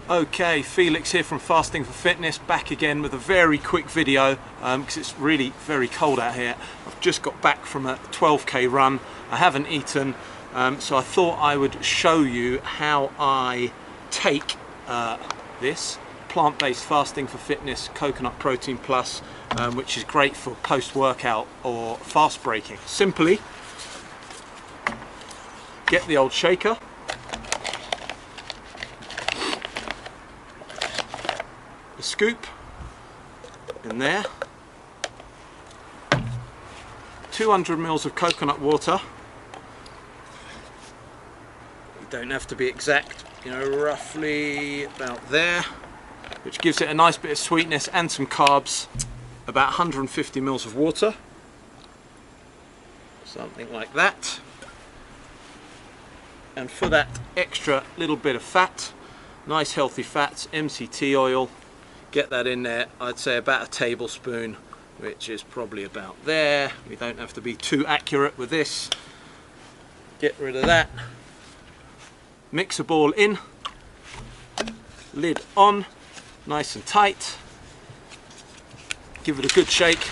Okay, Felix here from Fasting for Fitness, back again with a very quick video because it's really very cold out here. I've just got back from a 12k run. I haven't eaten, so I thought I would show you how I take this plant-based Fasting for Fitness Coconut Protein Plus, which is great for post-workout or fast breaking. Simply get the old shaker, the scoop in there, 200 ml of coconut water. You don't have to be exact, you know, roughly about there, which gives it a nice bit of sweetness and some carbs. About 150 ml of water, something like that. And for that extra little bit of fat, nice healthy fats, MCT oil, get that in there. I'd say about a tablespoon, which is probably about there. We don't have to be too accurate with this. Get rid of that. Mix a ball in, lid on, nice and tight. Give it a good shake.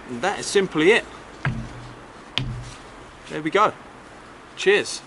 And that is simply it. There we go. Cheers.